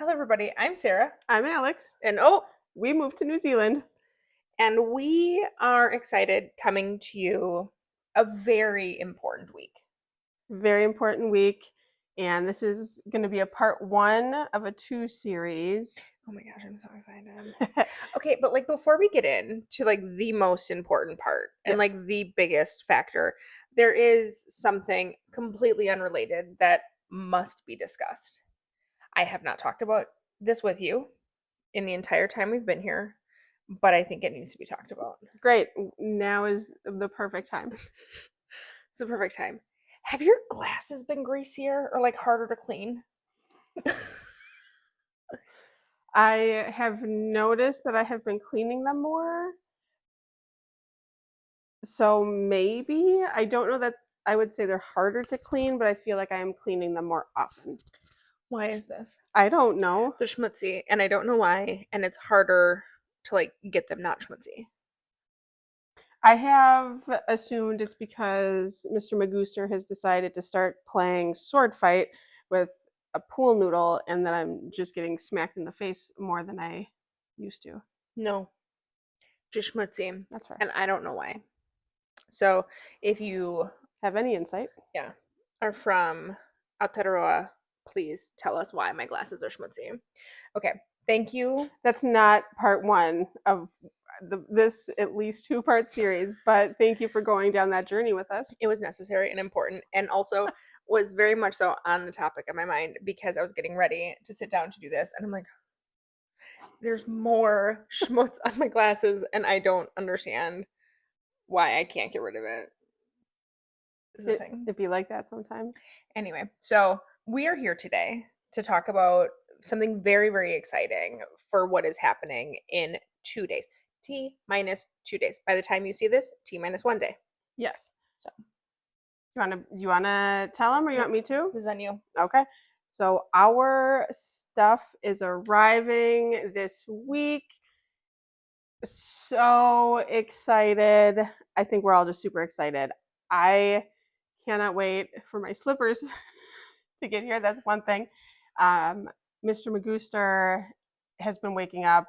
Hello, everybody. I'm Sarah, I'm Alex. and We moved to New Zealand. we are excited coming to you a very important week. Very important week. And this is going to be a part one of a two series. Oh my gosh, I'm so excited. Okay, but like before we get into like the most important part and Yes. like the biggest factor, there is something completely unrelated that must be discussed. I have not talked about this with you in the entire time we've been here, but I think it needs to be talked about. Great. Now is the perfect time. It's the perfect time. Have your glasses been greasier or like harder to clean? I have noticed that I have been cleaning them more. So maybe, I don't know that I would say they're harder to clean, but I feel like I am cleaning them more often. Why is this? I don't know. They're schmutzy, and I don't know why, and it's harder to like get them not schmutzy. I have assumed it's because Mr. Magooster has decided to start playing sword fight with a pool noodle, and that I'm just getting smacked in the face more than I used to. No, just schmutzy, That's fair. and I don't know why. So if you, Have any insight? yeah, are from Aotearoa, please tell us why my glasses are schmutzy. Okay, thank you. That's not part one of this at least two-part series, but thank you for going down that journey with us. It was necessary and important, and also was very much so on the topic of my mind because I was getting ready to sit down to do this, and I'm like, there's more schmutz on my glasses, and I don't understand why I can't get rid of it. Is the thing. It'd be like that sometimes. Anyway, so we are here today to talk about something very, very exciting for what is happening in 2 days. T minus 2 days. By the time you see this, T minus 1 day. Yes. So, You wanna tell them, or you want me to? this is on you. Okay. So our stuff is arriving this week. So excited. I think we're all just super excited. I cannot wait for my slippers to get here. That's one thing. Mr. Magooster has been waking up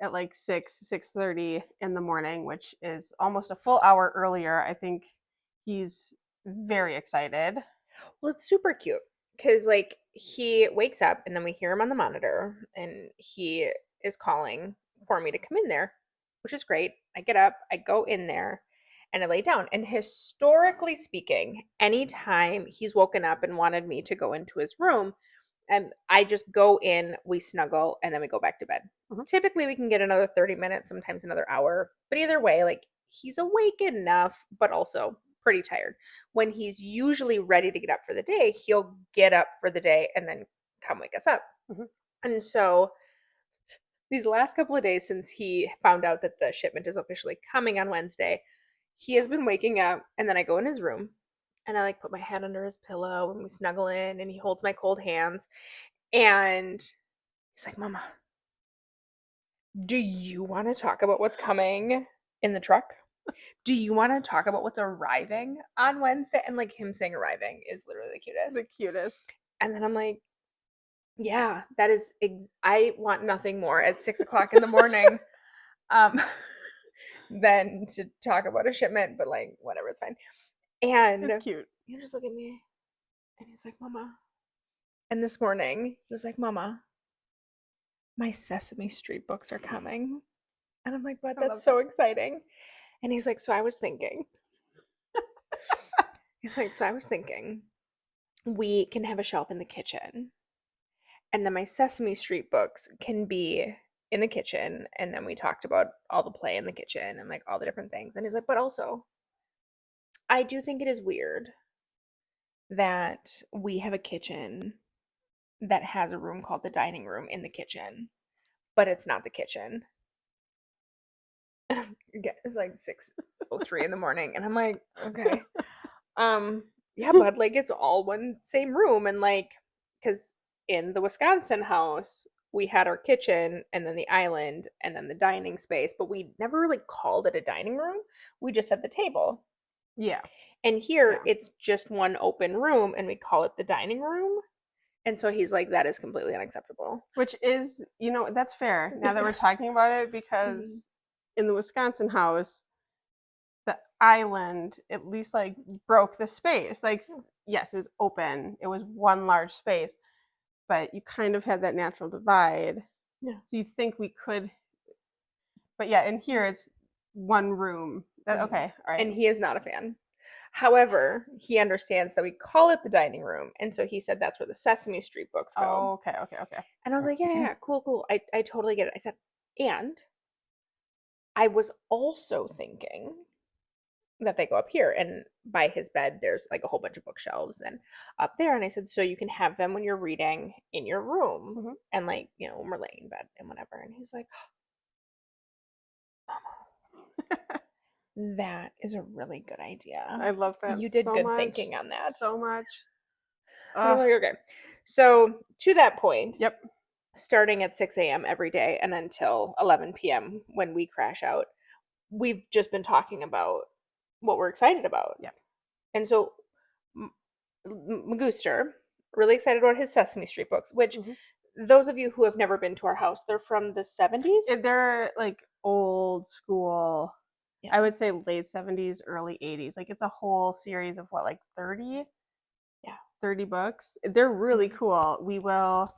at like 6:30 in the morning, which is almost a full hour earlier. I think he's very excited. Well, it's super cute because, like, he wakes up and then we hear him on the monitor and he is calling for me to come in there, which is great. I get up, I go in there, and I lay down. And historically speaking, anytime he's woken up and wanted me to go into his room, and I just go in, we snuggle, and then we go back to bed. Mhm. Typically, we can get another 30 minutes, sometimes another hour. But either way, like, he's awake enough, but also pretty tired. When he's usually ready to get up for the day, he'll get up for the day and then come wake us up. Mhm. And so these last couple of days since he found out that the shipment is officially coming on Wednesday, he has been waking up, and then I go in his room and I like put my head under his pillow and we snuggle in and he holds my cold hands and he's like, "Mama, do you want to talk about what's coming in the truck? Do you want to talk about what's arriving on Wednesday?" And like him saying arriving is literally the cutest. The cutest. And then I'm like, yeah, that is, I want nothing more at 6 o'clock in the morning um, than to talk about a shipment, but like, whatever, it's fine. And It's cute. you just look at me and he's like, "Mama." And this morning, he was like, "Mama, my Sesame Street books are coming." And I'm like, "What? I That's love so exciting." And he's like, "So I was thinking," he's like, "So I was thinking we can have a shelf in the kitchen. And then my Sesame Street books can be in the kitchen." And then we talked about all the play in the kitchen and like all the different things. And he's like, "But also, I do think it is weird that we have a kitchen that has a room called the dining room in the kitchen, but it's not the kitchen." It's like 6:03 in the morning, and I'm like, "Okay, yeah, bud, like it's all one same room." And like, because in the Wisconsin house, we had our kitchen and then the island and then the dining space, but we never really called it a dining room. We just had the table. Yeah. And here Yeah. it's just one open room and we call it the dining room. And so he's like, that is completely unacceptable. Which is, that's fair now that we're talking about it, Mhm. because in the Wisconsin house, the island at least like broke the space. Like, yes, it was open, it was one large space, but you kind of had that natural divide. Yeah. So you think we could, but yeah, in here it's one room. That Mhm. okay, all right. And he is not a fan. However, he understands that we call it the dining room, and so he said that's where the Sesame Street books go. Oh, okay, okay, okay. And I was like, yeah, yeah, yeah, cool, cool. I totally get it. I said, and I was also thinking that they go up here, and by his bed there's like a whole bunch of bookshelves and up there, and I said, so you can have them when you're reading in your room Mhm. and like, when we're laying in bed and whatever. And he's like, that is a really good idea. I love that You did so good much, thinking on that. so much. And I'm Uh, like, okay. So to that point, yep. starting at 6 a.m. every day and until 11 p.m. when we crash out, we've just been talking about what we're excited about. Yep. And so Magooster, really excited about his Sesame Street books, which Mhm. those of you who have never been to our house, they're from the 70s. They're like old school. Yeah. I would say late 70s, early 80s. Like it's a whole series of what, like 30? Yeah. 30 books. They're really Mhm. cool.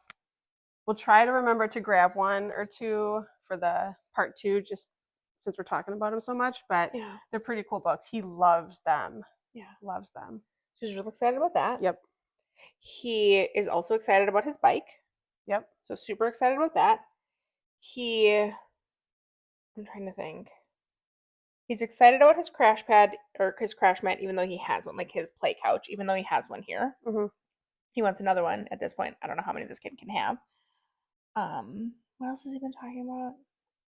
We'll try to remember to grab one or two for the part 2, just since we're talking about them so much, but Yeah. they're pretty cool books. He loves them. Yeah. Loves them. She's real excited about that. Yep. He is also excited about his bike. Yep. So super excited about that. I'm trying to think. He's excited about his crash pad or his crash mat, even though he has one, like his play couch, even though he has one here. Mhm. He wants another one at this point. I don't know how many this kid can have. What else has he been talking about?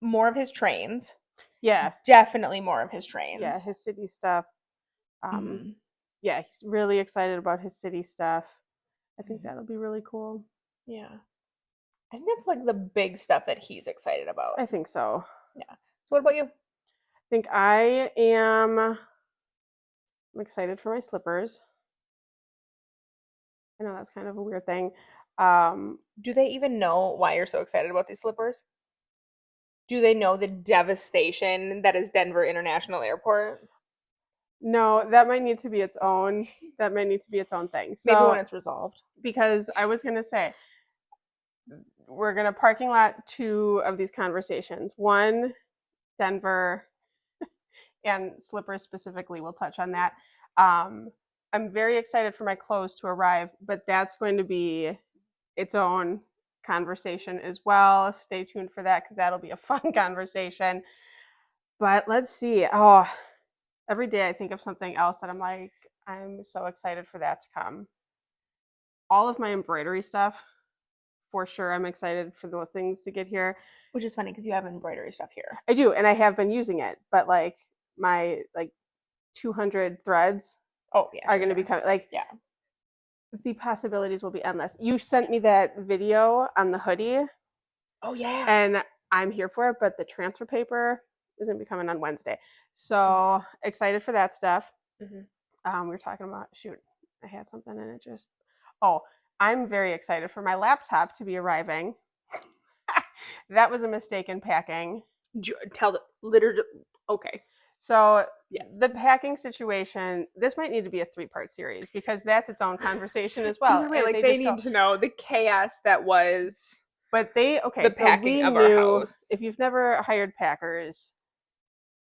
More of his trains. Yeah. Definitely more of his Yeah, trains. his city stuff. Hmm. Yeah, he's really excited about his city stuff. I think Hmm. that'll be really cool. Yeah. I think that's like the big stuff that he's excited about. I think so. Yeah. So what about you? I think I'm excited for my slippers. I know that's kind of a weird thing. Um, Do they even know why you're so excited about these slippers? Do they know the devastation that is Denver International Airport? no, that might need to be its own. That might need to be its own thing. Maybe So, when it's resolved. because I was gonna say we're gonna parking lot 2 of these conversations. One, Denver, and slippers specifically. We'll touch on that. Um, I'm very excited for my clothes to arrive, but that's going to be its own conversation as well. Stay tuned for that because that'll be a fun conversation. But let's see. Oh, every day I think of something else that I'm like, I'm so excited for that to come. All of my embroidery stuff, for sure. I'm excited for those things to get here. Which is funny because you have embroidery stuff here. I do, and I have been using it, but like my 200 threads Oh, yeah, are sure, going to sure. be coming. Like Yeah. the possibilities will be endless. You sent me that video on the hoodie, Oh, yeah. and I'm here for it. But the transfer paper is going to be coming on Wednesday, Mhm. so excited for that stuff. Mhm. We were talking about shoot, I had something and it just. Oh, I'm very excited for my laptop to be arriving. That was a mistake in packing. Tell the literally. Okay. So Yes. the packing situation, this might need to be a 3-part series because that's its own conversation as well. Either way, like They they just go, need to know the chaos that was but okay, the so packing we of our knew house. if you've never hired packers,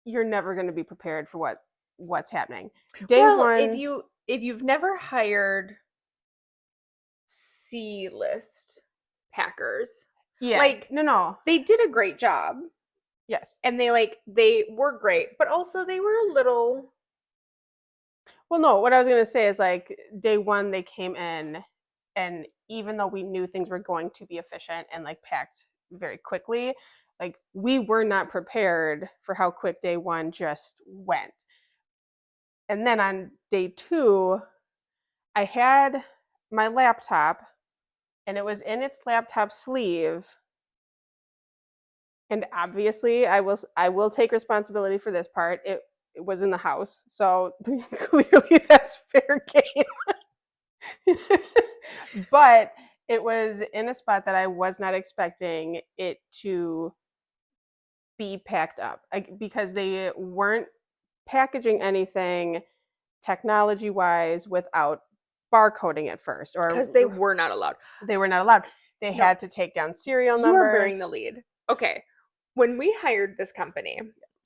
you're never going to be prepared for what's happening. Day Well, if one, you've never hired C list packers, yeah, like no, they did a great job yes. and they were great, but also they were a little. Well, no, what I was going to say is like day one, they came in, and even though we knew things were going to be efficient and like packed very quickly, like we were not prepared for how quick day one just went. And then on day 2, I had my laptop and it was in its laptop sleeve. And obviously, I will take responsibility for this part. It was in the house, so clearly that's fair game. But It was in a spot that I was not expecting it to be packed up because they weren't packaging anything technology wise without barcoding it first, Because they or were not allowed. they were not allowed. They No, had to take down serial you are numbers. bearing the lead. Okay. When we hired this company,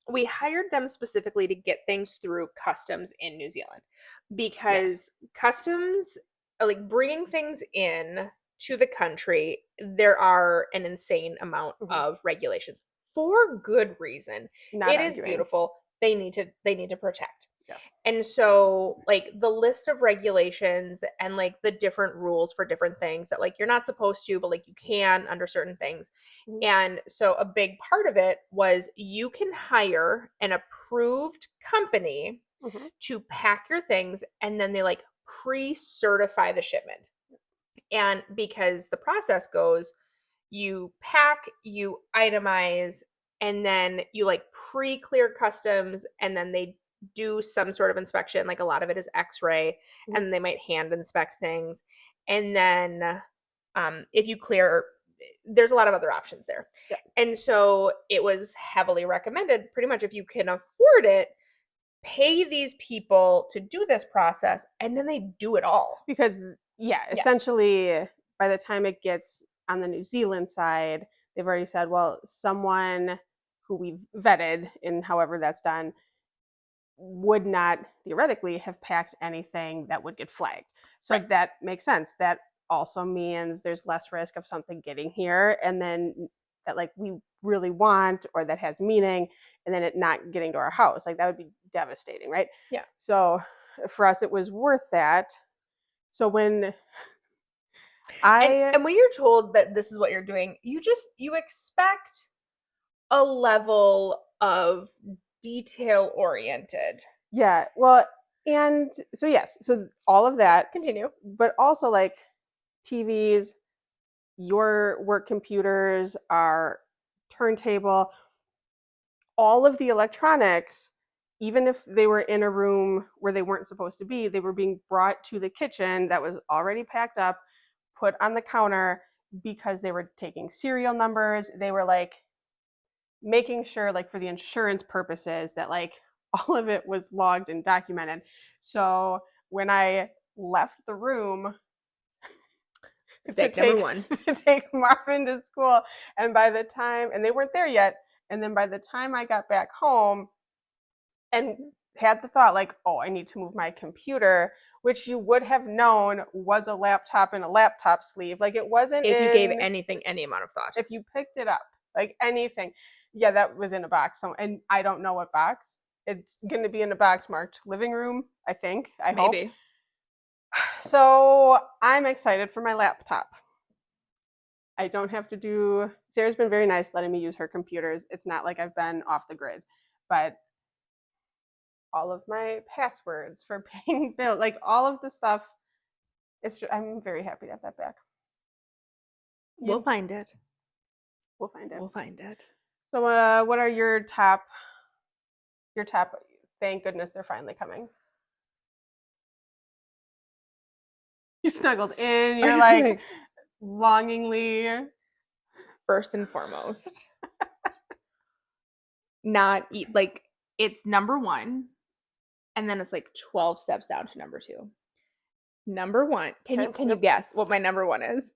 we hired them specifically to get things through customs in New Zealand Yes. because customs, like bringing things in to the country, there are an insane amount Hmm. of regulations for good reason. Not It is arguing. beautiful. They need to protect. Yes. And so, like, the list of regulations and like the different rules for different things that like you're not supposed to, but like you can under certain things. Mhm. And so, a big part of it was you can hire an approved company Mhm. to pack your things and then they like pre certify the shipment. And because the process goes, you pack, you itemize, and then you like pre-clear customs, and then they do some sort of inspection. Like a lot of it is X-ray, Mhm. and they might hand inspect things. And then if you clear, there's a lot of other options there. Yeah. And so it was heavily recommended, pretty much if you can afford it, pay these people to do this process, and then they do it all. Because yeah, Yeah, essentially by the time it gets on the New Zealand side, they've already said, well, someone who we've vetted and however that's done would not theoretically have packed anything that would get flagged. So right. that makes sense. That also means there's less risk of something getting here and then that like we really want or that has meaning and then it not getting to our house. Like that would be devastating, right? Yeah. So for us it was worth that. So when And I and when you're told that this is what you're doing, you expect a level of detail oriented. yeah, well and so yes, so all of that, Continue. but also like TVs, your work computers, our turntable, all of the electronics, even if they were in a room where they weren't supposed to be, they were being brought to the kitchen that was already packed up, put on the counter because they were taking serial numbers. They were like making sure, like for the insurance purposes, that like all of it was logged and documented. So when I left the room to Mistake number take one. to take Marvin to school. And by the time and they weren't there yet, and then by the time I got back home and had the thought like, oh, I need to move my computer, which you would have known was a laptop in a laptop sleeve. Like it wasn't If you gave in anything any amount of thought. if you picked it up, like anything. Yeah, that was in a box. So and I don't know what box. It's gonna be in a box marked living room, I think. I hope. Maybe. So I'm excited for my laptop. I don't have to do. Sarah's been very nice letting me use her computers. It's not like I've been off the grid, but all of my passwords for paying bills, like all of the stuff, I'm very happy to have that back. We'll You, find it. we'll find it. We'll find it. So, what are your top? Your top. Thank goodness they're finally coming. You snuggled in. You're like longingly. First and foremost, not eat like it's number one, and then it's like 12 steps down to number two. Number one. Can you Okay. can you Yep. guess what my number one is?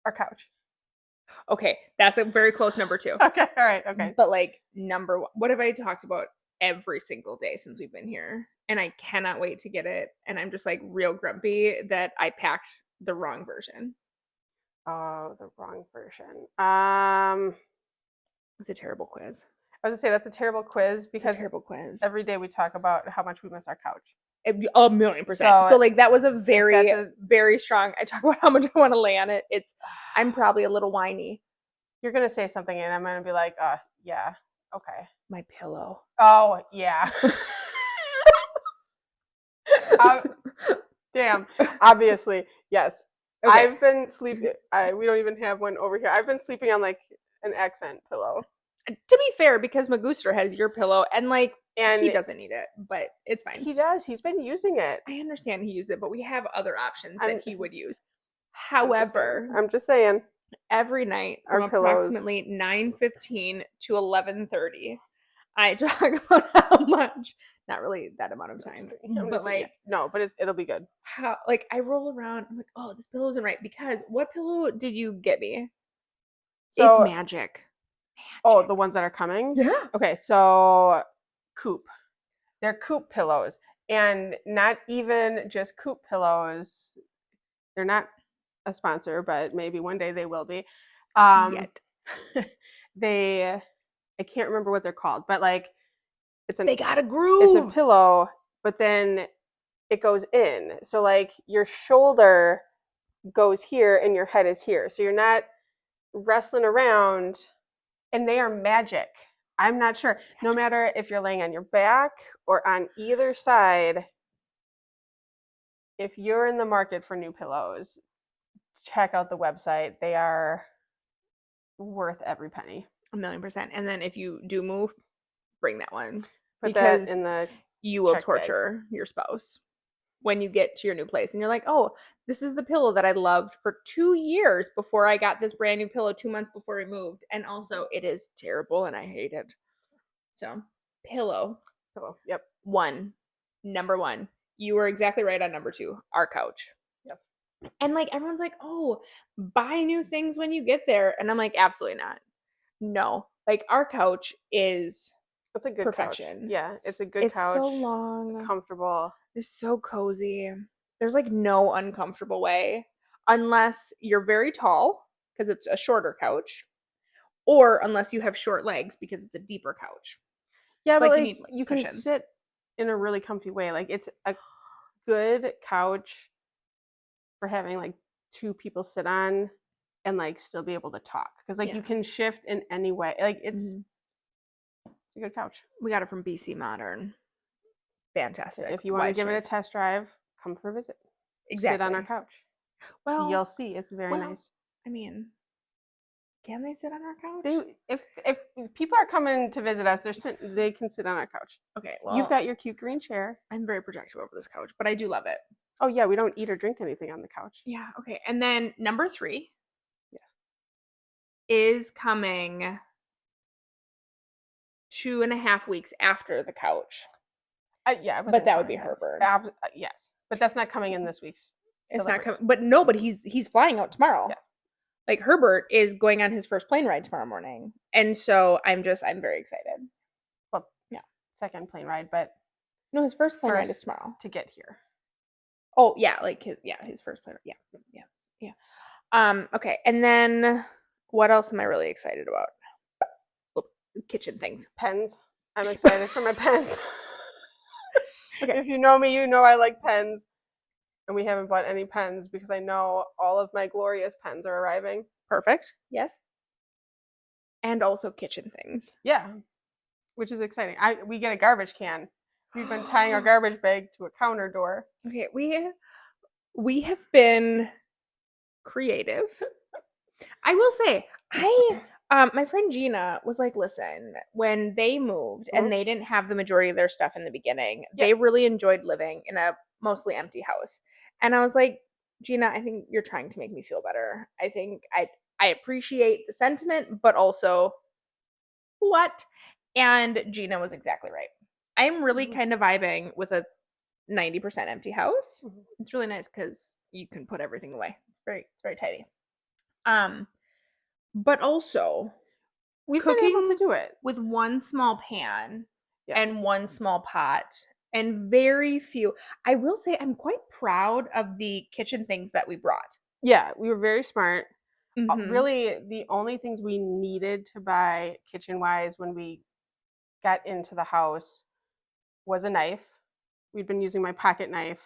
Our couch. Okay, that's a very close number two. Okay. All right. Okay. But like number one, what have I talked about every single day since we've been here? And I cannot wait to get it. And I'm just like real grumpy that I packed the wrong version. Oh, the wrong version. It's a terrible quiz. I was gonna say that's a terrible quiz It's a because terrible quiz. every day we talk about how much we miss our couch. A million percent. So So like that was a if very, that's a, very strong. I talk about how much I want to lay on it. I'm probably a little whiny. you're gonna say something and I'm gonna be like, yeah, okay. My pillow. Oh yeah. Damn. Obviously, yes. Okay. I've been sleeping. We don't even have one over here. I've been sleeping on like an accent pillow. To be fair, because Magooster has your pillow and like And he doesn't need it, but it's fine. he does. He's been using it. I understand he used it, but we have other options that he would use. However, I'm just saying. every night from Our pillows. approximately 9:15 to 11:30, I talk about how much, not really that amount of time, but like no, but it'll be good. how, like I roll around, I'm like, oh, this pillow isn't right, because what pillow did you get me? It's So, magic. oh, Magic. the ones that are coming? Yeah. Okay, so Coop. They're Coop pillows. And not even just Coop pillows. They're not a sponsor, but maybe one day they will be. Yet. They I can't remember what they're called, but like it's They got a it's a groove. pillow, but then it goes in. So like your shoulder goes here and your head is here. So you're not wrestling around, and they are magic. I'm not sure. No matter if you're laying on your back or on either side, if you're in the market for new pillows, check out the website. They are worth every penny. 1,000,000%. And then if you do move, bring that one, Put that because in the you will check bag. torture your spouse when you get to your new place and you're like, oh, this is the pillow that I loved for 2 years before I got this brand new pillow 2 months before we moved. And also, it is terrible and I hate it. So, pillow. Pillow. Yep. Number one. You were exactly right on number two, our couch. Yes. And like everyone's like, oh, buy new things when you get there. And I'm like, absolutely not. No. Like our couch is It's a good perfection. couch. Yeah, it's a good It's couch. so long. It's comfortable. It's so cozy. There's like no uncomfortable way, unless you're very tall because it's a shorter couch, or unless you have short legs because it's a deeper couch. Yeah, So but like you like need like you can cushions. sit in a really comfy way. Like it's a good couch for having like two people sit on and like still be able to talk, because like Yeah. you can shift in any way. Like it's Mhm. a good couch. We got it from BC Modern. Fantastic. If you want to Wise give it a choice. test drive, come for a visit. Sit on our Exactly. couch. Well, You'll see, it's very nice. I mean, can they sit on our couch? They if people are coming to visit us, they can sit on our couch. Okay, You've well, got your cute green chair. I'm very protective over this couch, but I do love it. Oh yeah, we don't eat or drink anything on the couch. Yeah, okay. And then number 3 Yeah. is coming 2.5 weeks after the couch. Yeah, But that would be Herbert. Yes, but that's not coming in this week's. It's not deliveries. coming, but no, but he's flying out tomorrow. Yeah. Like Herbert is going on his first plane ride tomorrow morning, and so I'm very excited. Well, Yeah. second plane ride, but No, his first plane ride is first tomorrow. to get here. Oh yeah, like his first plane. Yeah. Okay, and then what else am I really excited about? Kitchen things. Pens. I'm excited for my pens. Okay. If you know me, you know I like pens. And we haven't bought any pens because I know all of my glorious pens are arriving. Perfect. Yes. And also kitchen things. Yeah, which is exciting. We get a garbage can. We've been tying our garbage bag to a counter door. Okay, we have been creative. I will say, my friend Gina was like, listen, when they moved and they didn't have the majority of their stuff in the beginning, they really enjoyed living in a mostly empty house. And I was like, Gina, I think you're trying to make me feel better. I think I appreciate the sentiment, but also what? And Gina was exactly right. I'm really kind of vibing with a 90% empty house. It's really nice because you can put everything away. It's very tidy. But also We've been able to cooking do it. with one small pan Yeah. and one small pot and very few. I will say I'm quite proud of the kitchen things that we brought. Yeah, we were very smart. Mhm. Really, the only things we needed to buy kitchen wise when we got into the house was a knife. We'd been using my pocket knife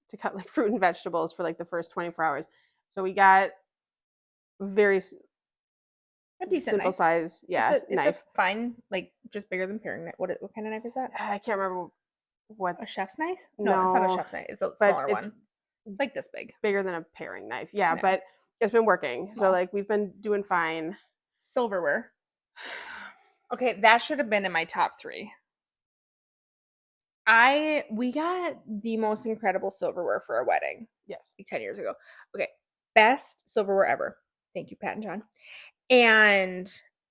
to cut like fruit and vegetables for like the first 24 hours. So we got very A decent simple knife. size, It's knife. a fine, like just bigger than paring knife. What kind of knife is that? I can't remember what. A chef's knife? No, it's not a No, chef's knife. It's a but smaller it's one. It's like this big. bigger than a paring knife. Yeah, No. but it's been working. Small. So like we've been doing fine. Silverware. Okay, that should have been in my top 3. We got the most incredible silverware for our wedding. Yes. Like 10 years ago. Okay. best silverware ever. Thank you, Pat and John. And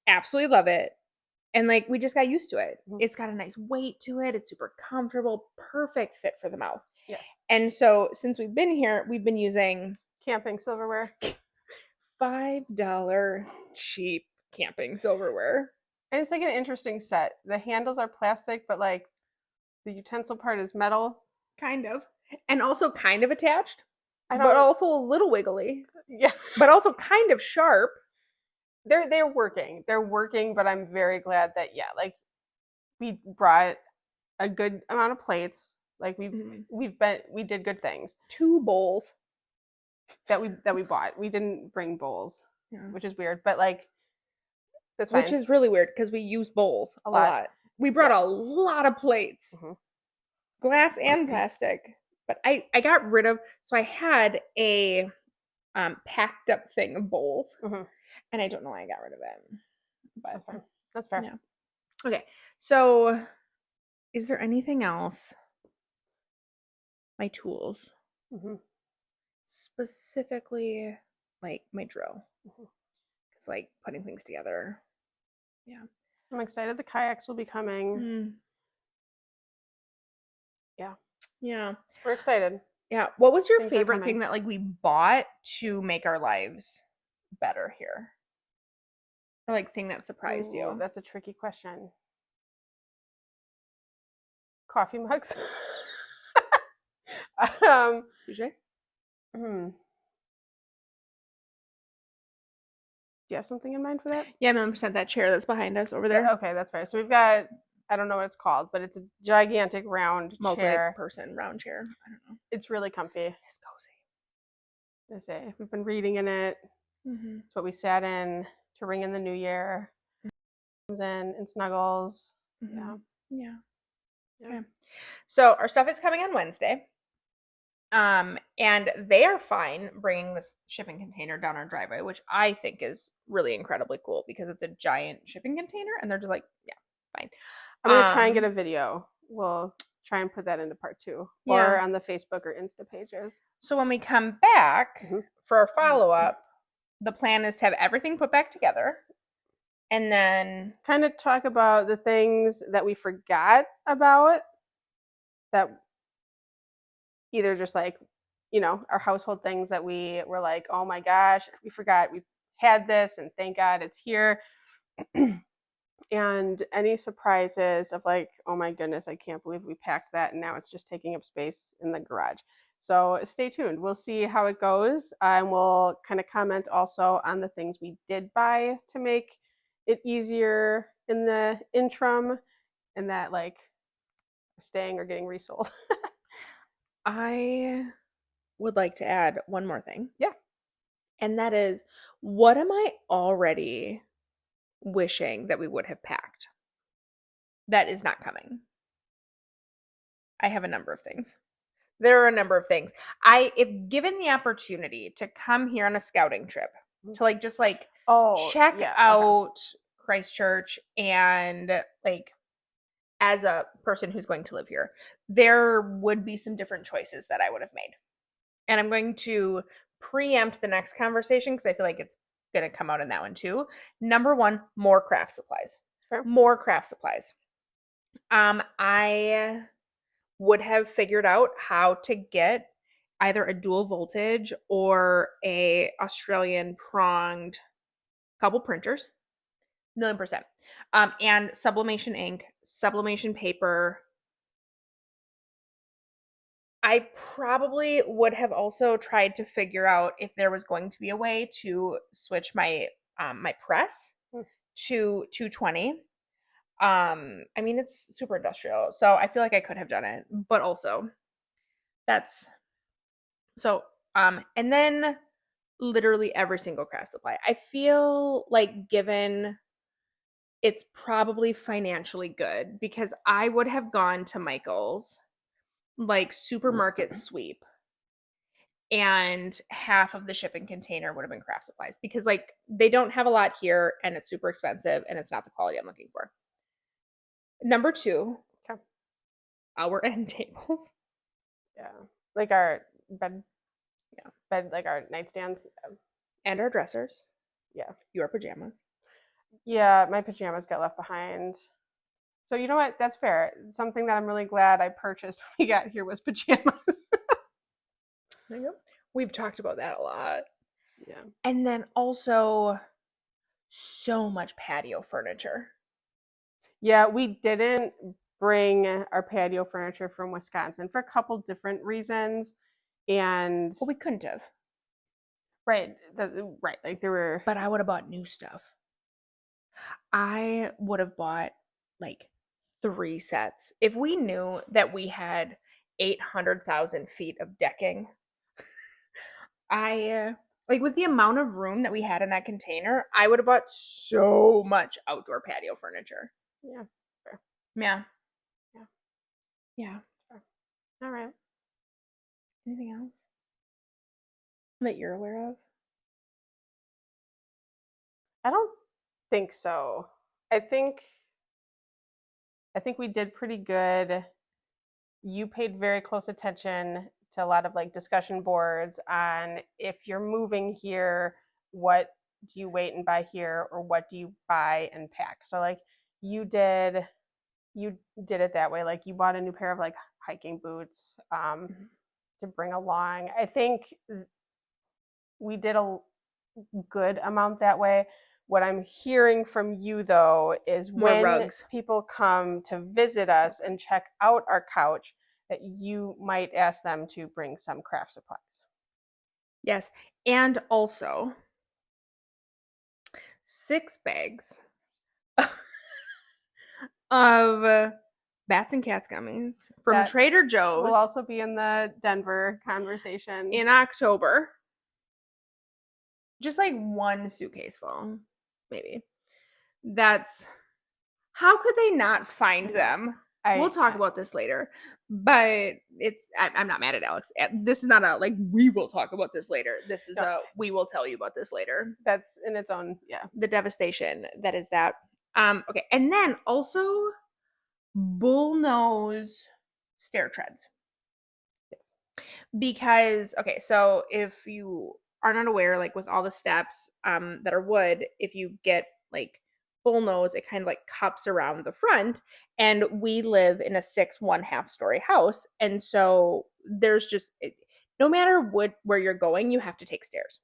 absolutely love it. And like we just got used to it. Mhm. It's got a nice weight to it. It's super comfortable, perfect fit for the mouth. Yes. And so since we've been here, we've been using Camping silverware. $5 cheap camping silverware. And it's like an interesting set. The handles are plastic, but like the utensil part is metal. Kind of. And also kind of attached, I but don't. also a little wiggly, Yeah, but also kind of sharp. they're working. They're working, but I'm very glad that like we brought a good amount of plates. Like we did good things 2 bowls. that we bought. We didn't bring bowls, Yeah. which is weird, but like that's Which fine. is really weird because we use bowls A a lot. lot. We brought Yeah. a lot of plates, hmm glass and plastic. But I got rid of, so I had a packed up thing of bowls, hmm and I don't know why I got rid of it. But That's fine. That's fair. yeah. Okay. So is there anything else? My tools, hmm specifically like my drill, hmm because like putting things together. Yeah. I'm excited. The kayaks will be coming. Mm, Yeah, yeah. we're excited. Yeah. What was your Things are favorite coming. thing that like we bought to make our lives better here? Or like thing that surprised Ooh, you? that's a tricky question. Coffee mugs. um, TJ? hmm. Do you have something in mind for that? Yeah, 100% that chair that's behind us over there. Okay, that's fair. So we've got, I don't know what it's called, but it's a gigantic round chair. Multi-person round chair. I don't know. It's really comfy. It's cozy. I say we've been reading in it. Mm-hmm. It's what we sat in to ring in the new year. Comes in and snuggles. Mm-hmm. Yeah. Yeah. Yeah. Okay. So our stuff is coming on Wednesday. And they are fine bringing this shipping container down our driveway, which I think is really incredibly cool because it's a giant shipping container, and they're just like, yeah, fine. I'm gonna try and get a video. We'll try and put that into part 2 or Yeah. on the Facebook or Insta pages. So when we come back Mhm. for our follow up, the plan is to have everything put back together, and then Kind of talk about the things that we forgot about that either just like, our household things that we were like, oh my gosh, we forgot we had this and thank God it's here. And any surprises of like, oh my goodness, I can't believe we packed that and now it's just taking up space in the garage. So stay tuned. We'll see how it goes. And we'll kind of comment also on the things we did buy to make it easier in the interim and that like staying or getting resold. I would like to add one more thing. Yeah. And that is, what am I already wishing that we would have packed that is not coming? I have a number of things. There are a number of things. If given the opportunity to come here on a scouting trip, to like just like Oh, check yeah. Okay. out Christchurch and like as a person who's going to live here, there would be some different choices that I would have made. And I'm going to preempt the next conversation because I feel like it's going to come out in that one too. Number one, more craft supplies. Sure. More craft supplies. I would have figured out how to get either a dual voltage or a Australian pronged couple printers, 1,000,000%. And sublimation ink, sublimation paper. I probably would have also tried to figure out if there was going to be a way to switch my my press Hmm. to 220. I mean it's super industrial, so I feel like I could have done it, but also that's so and then literally every single craft supply. I feel like given it's probably financially good because I would have gone to Michael's like supermarket sweep and half of the shipping container would have been craft supplies because like they don't have a lot here and it's super expensive and it's not the quality I'm looking for. Number 2, Okay. our end tables. Yeah. Like our bed. Yeah. bed, like our nightstands. And our dressers. Yeah. Your pajamas. Yeah, my pajamas got left behind. So you know what? That's fair. Something that I'm really glad I purchased when we got here was pajamas. There you go. We've talked about that a lot. Yeah. And then also so much patio furniture. Yeah, we didn't bring our patio furniture from Wisconsin for a couple different reasons. And Well, we couldn't have. right, right, like there were. But I would have bought new stuff. I would have bought like 3 sets. If we knew that we had 800,000 feet of decking, like with the amount of room that we had in that container, I would have bought so much outdoor patio furniture. Yeah, fair. Yeah. Yeah. Yeah. Fair. All right. Anything else that you're aware of? I don't think so. I think we did pretty good. You paid very close attention to a lot of like discussion boards on if you're moving here, what do you wait and buy here, or what do you buy and pack. So like you did it that way. Like you bought a new pair of like hiking boots to bring along. I think we did a good amount that way. What I'm hearing from you though is More when rugs. people come to visit us and check out our couch, that you might ask them to bring some craft supplies. Yes. And also 6 bags of bats and cats gummies from That Trader Joe's will also be in the Denver conversation. in October. Just like 1 suitcase full, maybe. That's how could they not find them? We'll talk about this later, but I'm not mad at Alex. This is not a like we will talk about this later. This is a we will tell you about this later. That's in its own, yeah. The devastation that is that. Okay, and then also bullnose stair treads. Yes. Because okay, so if you are not aware, like with all the steps that are wood, if you get like bullnose, it kind of like cups around the front. And we live in a 6 1/2 story house, and so there's just no matter where you're going, you have to take stairs,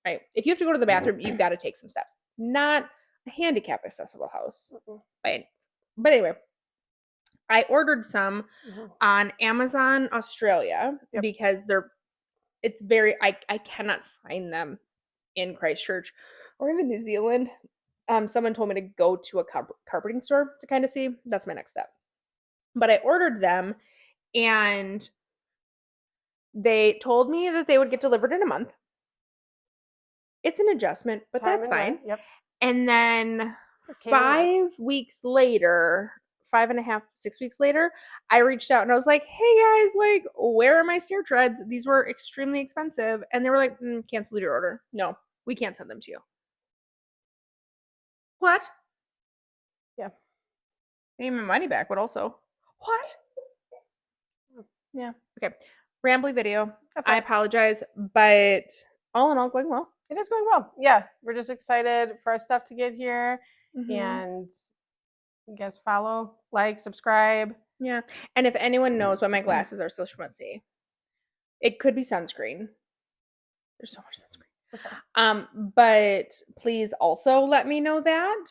right? If you have to go to the bathroom, you've got to take some steps. Not a handicap accessible house, but anyway, I ordered some on Amazon Australia because it's very I cannot find them in Christchurch or even New Zealand. Someone told me to go to a carpeting store to kind of see. That's my next step. But I ordered them and they told me that they would get delivered in a month. It's an adjustment, but that's fine. Yep. And then 5 weeks later, 5.5, 6 weeks later, I reached out and I was like, hey guys, like, where are my stair treads? These were extremely expensive. And they were like, cancel your order. No, we can't send them to you. What? Yeah. I need my money back, but also, what? Yeah. Okay. Rambly video. I apologize, but all in all, going well. It is going well. Yeah. We're just excited for our stuff to get here. And you guys follow, like, subscribe. Yeah. And if anyone knows why my glasses are so schmutzy, it could be sunscreen. There's so much sunscreen. But please also let me know that.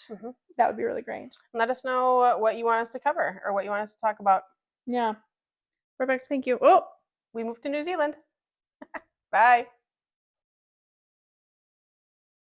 That would be really great. Let us know what you want us to cover or what you want us to talk about. Yeah. Perfect. Thank you. Oh, we moved to New Zealand. Bye.